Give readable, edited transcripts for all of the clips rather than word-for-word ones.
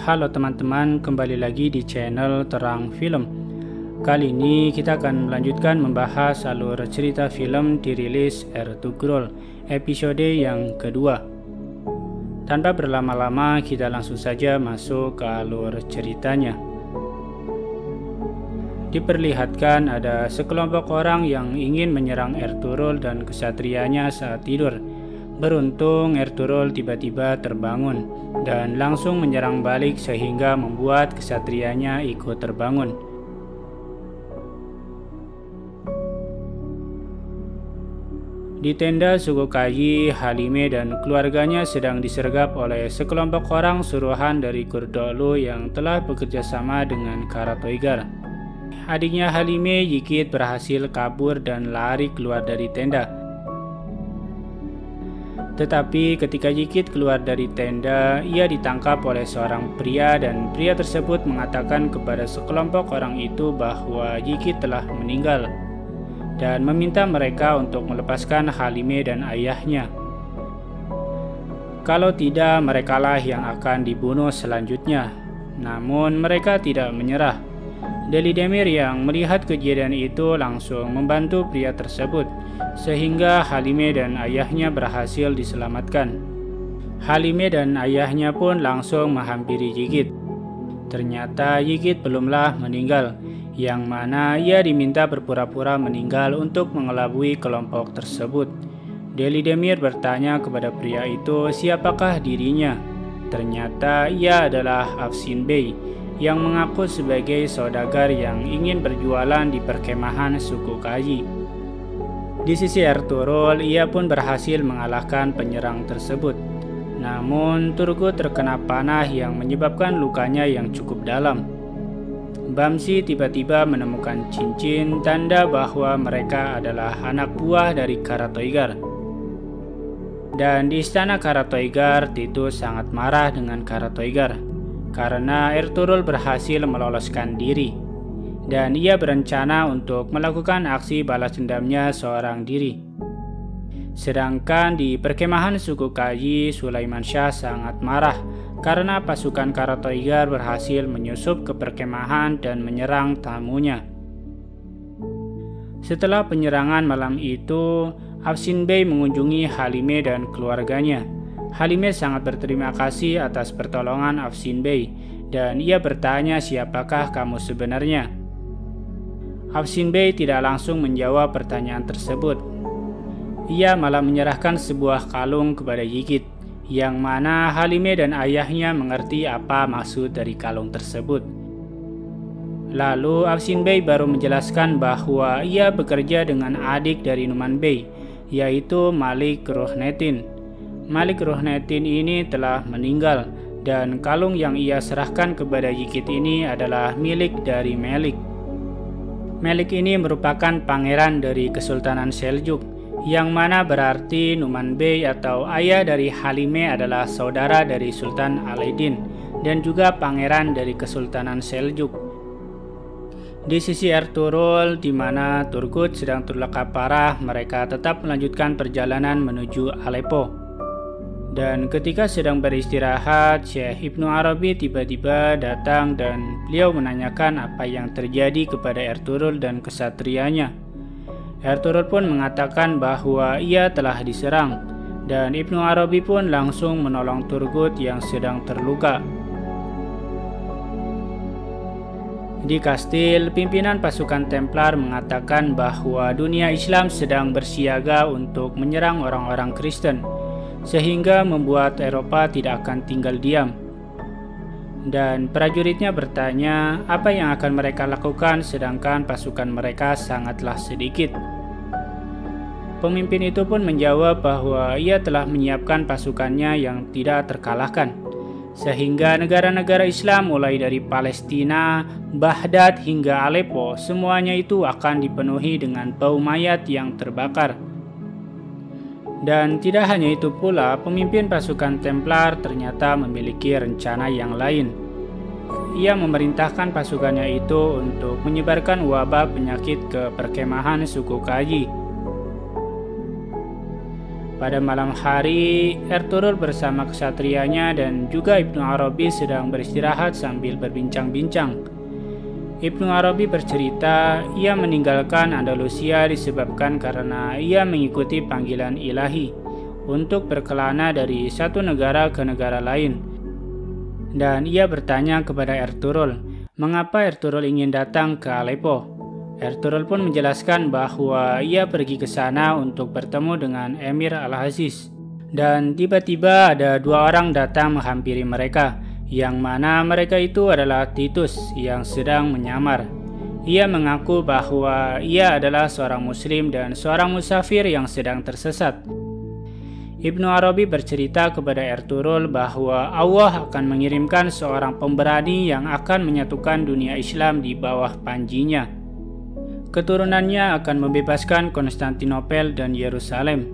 Halo teman-teman, kembali lagi di channel Terang Film. Kali ini kita akan melanjutkan membahas alur cerita film dirilis Ertugrul, episode yang kedua. Tanpa berlama-lama, kita langsung saja masuk ke alur ceritanya. Diperlihatkan ada sekelompok orang yang ingin menyerang Ertugrul dan kesatrianya saat tidur. Beruntung Ertugrul tiba-tiba terbangun dan langsung menyerang balik sehingga membuat kesatrianya ikut terbangun. Di tenda suku Kayi, Halime dan keluarganya sedang disergap oleh sekelompok orang suruhan dari Kurdolu yang telah bekerja sama dengan Karatoigar. Adiknya Halime, Yigit, berhasil kabur dan lari keluar dari tenda. Tetapi ketika Yigit keluar dari tenda, ia ditangkap oleh seorang pria dan pria tersebut mengatakan kepada sekelompok orang itu bahwa Yigit telah meninggal dan meminta mereka untuk melepaskan Halime dan ayahnya. Kalau tidak, merekalah yang akan dibunuh selanjutnya. Namun mereka tidak menyerah. Delidemir yang melihat kejadian itu langsung membantu pria tersebut, sehingga Halime dan ayahnya berhasil diselamatkan. Halime dan ayahnya pun langsung menghampiri Yigit. Ternyata Yigit belumlah meninggal, yang mana ia diminta berpura-pura meninggal untuk mengelabui kelompok tersebut. Delidemir bertanya kepada pria itu siapakah dirinya. Ternyata ia adalah Afsin Bey, yang mengaku sebagai saudagar yang ingin berjualan di perkemahan suku Kayi. Di sisi Ertugrul, ia pun berhasil mengalahkan penyerang tersebut. Namun, Turgut terkena panah yang menyebabkan lukanya yang cukup dalam. Bamsi tiba-tiba menemukan cincin tanda bahwa mereka adalah anak buah dari Karatoigar. Dan di istana Karatoigar, Titus sangat marah dengan Karatoigar karena Ertugrul berhasil meloloskan diri, dan ia berencana untuk melakukan aksi balas dendamnya seorang diri. Sedangkan di perkemahan suku Kayi, Sulaiman Shah sangat marah karena pasukan Karatoigar berhasil menyusup ke perkemahan dan menyerang tamunya. Setelah penyerangan malam itu, Afsin Bey mengunjungi Halime dan keluarganya. Halime sangat berterima kasih atas pertolongan Afsin Bey dan ia bertanya siapakah kamu sebenarnya. Afsin Bey tidak langsung menjawab pertanyaan tersebut. Ia malah menyerahkan sebuah kalung kepada Yigit, yang mana Halime dan ayahnya mengerti apa maksud dari kalung tersebut. Lalu Afsin Bey baru menjelaskan bahwa ia bekerja dengan adik dari Numan Bey, yaitu Malik Rohnetin. Malik Rohnetin ini telah meninggal dan kalung yang ia serahkan kepada Yigit ini adalah milik dari Melik. Melik ini merupakan pangeran dari Kesultanan Seljuk, yang mana berarti Numan Bey atau ayah dari Halime adalah saudara dari Sultan Alaeddin dan juga pangeran dari Kesultanan Seljuk. Di sisi Ertugrul, di mana Turgut sedang terluka parah, mereka tetap melanjutkan perjalanan menuju Aleppo. Dan ketika sedang beristirahat, Syekh Ibnu Arabi tiba-tiba datang dan beliau menanyakan apa yang terjadi kepada Ertugrul dan kesatrianya. Ertugrul pun mengatakan bahwa ia telah diserang, dan Ibnu Arabi pun langsung menolong Turgut yang sedang terluka. Di kastil, pimpinan pasukan Templar mengatakan bahwa dunia Islam sedang bersiaga untuk menyerang orang-orang Kristen, sehingga membuat Eropa tidak akan tinggal diam. Dan prajuritnya bertanya apa yang akan mereka lakukan sedangkan pasukan mereka sangatlah sedikit. Pemimpin itu pun menjawab bahwa ia telah menyiapkan pasukannya yang tidak terkalahkan, sehingga negara-negara Islam mulai dari Palestina, Baghdad hingga Aleppo, semuanya itu akan dipenuhi dengan bau mayat yang terbakar. Dan tidak hanya itu pula, pemimpin pasukan Templar ternyata memiliki rencana yang lain. Ia memerintahkan pasukannya itu untuk menyebarkan wabah penyakit ke perkemahan suku Kayi. Pada malam hari, Ertugrul bersama kesatrianya dan juga Ibnu Arabi sedang beristirahat sambil berbincang-bincang. Ibnu Arabi bercerita, ia meninggalkan Andalusia disebabkan karena ia mengikuti panggilan ilahi untuk berkelana dari satu negara ke negara lain. Dan ia bertanya kepada Ertugrul, mengapa Ertugrul ingin datang ke Aleppo. Ertugrul pun menjelaskan bahwa ia pergi ke sana untuk bertemu dengan Emir Al-Aziz. Dan tiba-tiba ada dua orang datang menghampiri mereka, yang mana mereka itu adalah Titus yang sedang menyamar. Ia mengaku bahwa ia adalah seorang muslim dan seorang musafir yang sedang tersesat. Ibnu Arabi bercerita kepada Ertugrul bahwa Allah akan mengirimkan seorang pemberani yang akan menyatukan dunia Islam di bawah panjinya. Keturunannya akan membebaskan Konstantinopel dan Yerusalem,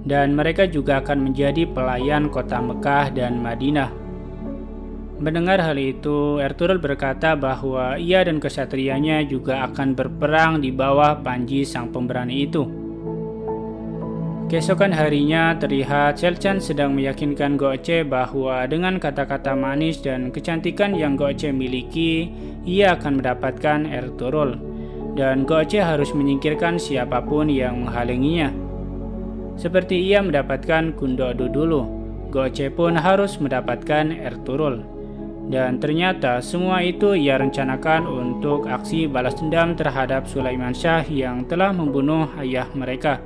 dan mereka juga akan menjadi pelayan kota Mekah dan Madinah. Mendengar hal itu, Ertugrul berkata bahwa ia dan kesatrianya juga akan berperang di bawah panji sang pemberani itu. Keesokan harinya terlihat Selcan sedang meyakinkan Gökçe bahwa dengan kata-kata manis dan kecantikan yang Gökçe miliki, ia akan mendapatkan Ertugrul. Dan Gökçe harus menyingkirkan siapapun yang menghalanginya. Seperti ia mendapatkan Kundodo dulu, Gökçe pun harus mendapatkan Ertugrul. Dan ternyata semua itu ia rencanakan untuk aksi balas dendam terhadap Sulaiman Shah yang telah membunuh ayah mereka.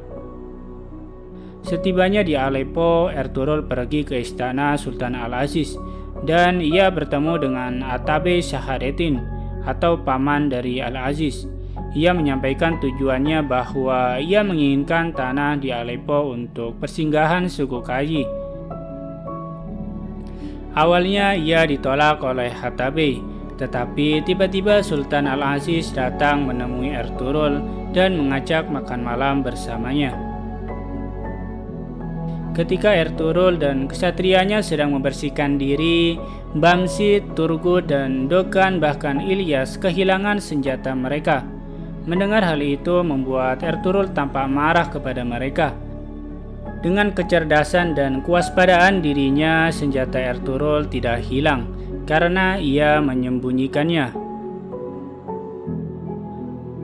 Setibanya di Aleppo, Ertugrul pergi ke istana Sultan Al-Aziz dan ia bertemu dengan Atabe Shahadetin atau paman dari Al-Aziz. Ia menyampaikan tujuannya bahwa ia menginginkan tanah di Aleppo untuk persinggahan suku Kayi. Awalnya ia ditolak oleh Atabe, tetapi tiba-tiba Sultan Al-Aziz datang menemui Ertugrul dan mengajak makan malam bersamanya. Ketika Ertugrul dan kesatrianya sedang membersihkan diri, Bamsid, Turgut, dan Dogan bahkan Ilyas kehilangan senjata mereka. Mendengar hal itu membuat Ertugrul tampak marah kepada mereka. Dengan kecerdasan dan kewaspadaan dirinya, senjata Ertugrul tidak hilang karena ia menyembunyikannya.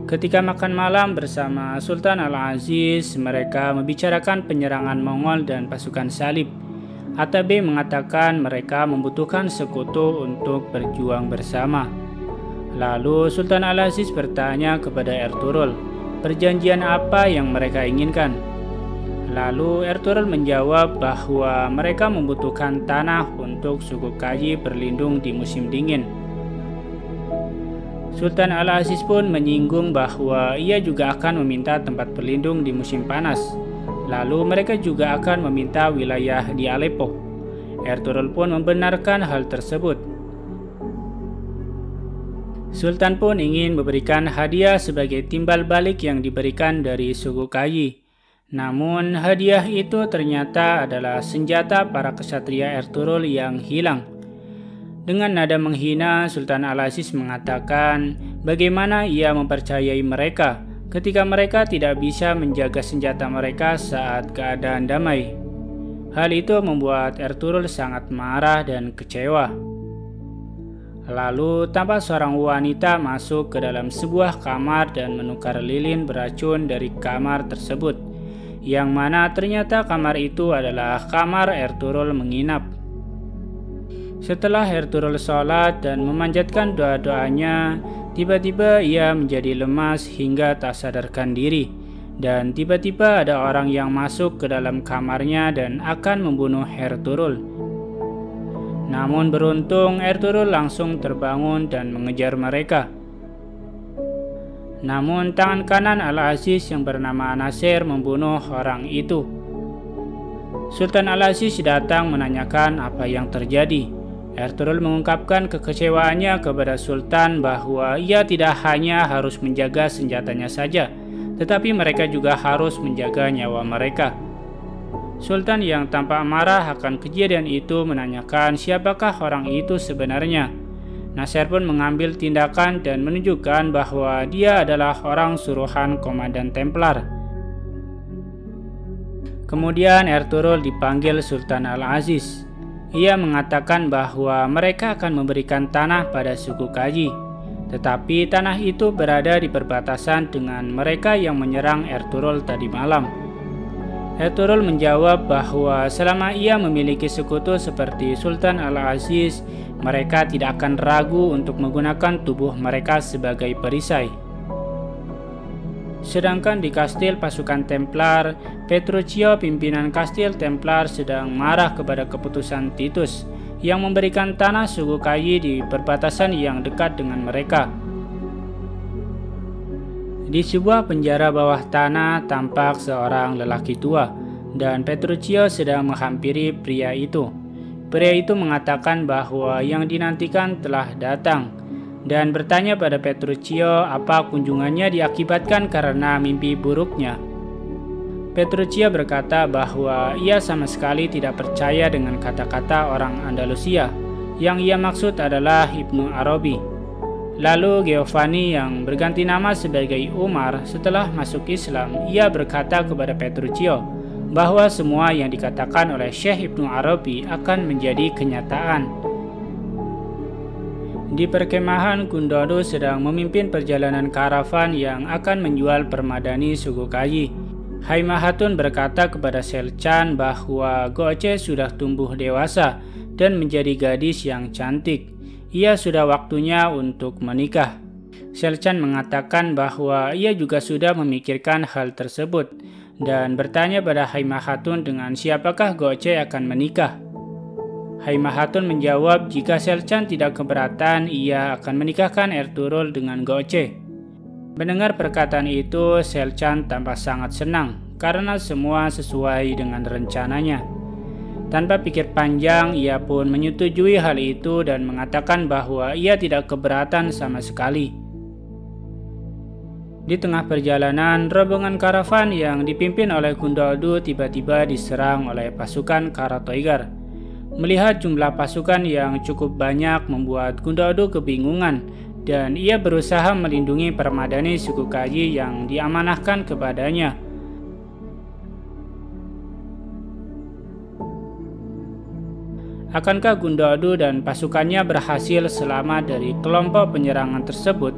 Ketika makan malam bersama Sultan Al-Aziz, mereka membicarakan penyerangan Mongol dan pasukan salib. Atabe mengatakan mereka membutuhkan sekutu untuk berjuang bersama. Lalu Sultan Al-Aziz bertanya kepada Ertugrul, perjanjian apa yang mereka inginkan? Lalu Ertugrul menjawab bahwa mereka membutuhkan tanah untuk suku Kayi berlindung di musim dingin. Sultan Al-Aziz pun menyinggung bahwa ia juga akan meminta tempat berlindung di musim panas. Lalu mereka juga akan meminta wilayah di Aleppo. Ertugrul pun membenarkan hal tersebut. Sultan pun ingin memberikan hadiah sebagai timbal balik yang diberikan dari suku Kayi. Namun hadiah itu ternyata adalah senjata para kesatria Ertugrul yang hilang. Dengan nada menghina, Sultan Al-Aziz mengatakan bagaimana ia mempercayai mereka ketika mereka tidak bisa menjaga senjata mereka saat keadaan damai. Hal itu membuat Ertugrul sangat marah dan kecewa. Lalu tampak seorang wanita masuk ke dalam sebuah kamar dan menukar lilin beracun dari kamar tersebut, yang mana ternyata kamar itu adalah kamar Ertugrul menginap. Setelah Ertugrul sholat dan memanjatkan doa-doanya, tiba-tiba ia menjadi lemas hingga tak sadarkan diri. Dan tiba-tiba ada orang yang masuk ke dalam kamarnya dan akan membunuh Ertugrul. Namun beruntung Ertugrul langsung terbangun dan mengejar mereka. Namun tangan kanan Al-Aziz yang bernama Nasir membunuh orang itu. Sultan Al-Aziz datang menanyakan apa yang terjadi. Ertugrul mengungkapkan kekecewaannya kepada Sultan bahwa ia tidak hanya harus menjaga senjatanya saja, tetapi mereka juga harus menjaga nyawa mereka. Sultan yang tampak marah akan kejadian itu menanyakan siapakah orang itu sebenarnya. Nasir pun mengambil tindakan dan menunjukkan bahwa dia adalah orang suruhan Komandan Templar. Kemudian Ertugrul dipanggil Sultan Al-Aziz. Ia mengatakan bahwa mereka akan memberikan tanah pada suku Kaji, tetapi tanah itu berada di perbatasan dengan mereka yang menyerang Ertugrul tadi malam. Ertugrul menjawab bahwa selama ia memiliki sekutu seperti Sultan Al-Aziz, mereka tidak akan ragu untuk menggunakan tubuh mereka sebagai perisai. Sedangkan di kastil pasukan Templar, Petruchio, pimpinan kastil Templar, sedang marah kepada keputusan Titus yang memberikan tanah suku Kaji di perbatasan yang dekat dengan mereka. Di sebuah penjara bawah tanah tampak seorang lelaki tua, dan Petruchio sedang menghampiri pria itu. Pria itu mengatakan bahwa yang dinantikan telah datang, dan bertanya pada Petruchio apa kunjungannya diakibatkan karena mimpi buruknya. Petruchio berkata bahwa ia sama sekali tidak percaya dengan kata-kata orang Andalusia. Yang ia maksud adalah Ibnu Arabi. Lalu Giovanni yang berganti nama sebagai Umar setelah masuk Islam, ia berkata kepada Petruchio bahwa semua yang dikatakan oleh Syekh Ibnu Arabi akan menjadi kenyataan. Di perkemahan, Gundodo sedang memimpin perjalanan karavan yang akan menjual permadani suku Kaji. Haimah Hatun berkata kepada Selcan bahwa Goce sudah tumbuh dewasa dan menjadi gadis yang cantik. Ia sudah waktunya untuk menikah. Selcan mengatakan bahwa ia juga sudah memikirkan hal tersebut dan bertanya pada Haimah Hatun dengan siapakah Goce akan menikah. Haimah Hatun menjawab jika Selcan tidak keberatan, ia akan menikahkan Ertugrul dengan Goce. Mendengar perkataan itu, Selcan tampak sangat senang karena semua sesuai dengan rencananya. Tanpa pikir panjang, ia pun menyetujui hal itu dan mengatakan bahwa ia tidak keberatan sama sekali. Di tengah perjalanan, rombongan karavan yang dipimpin oleh Gundodo tiba-tiba diserang oleh pasukan Karatoigar. Melihat jumlah pasukan yang cukup banyak membuat Gundodo kebingungan dan ia berusaha melindungi permadani suku Kaji yang diamanahkan kepadanya. Akankah Gundodo dan pasukannya berhasil selamat dari kelompok penyerangan tersebut?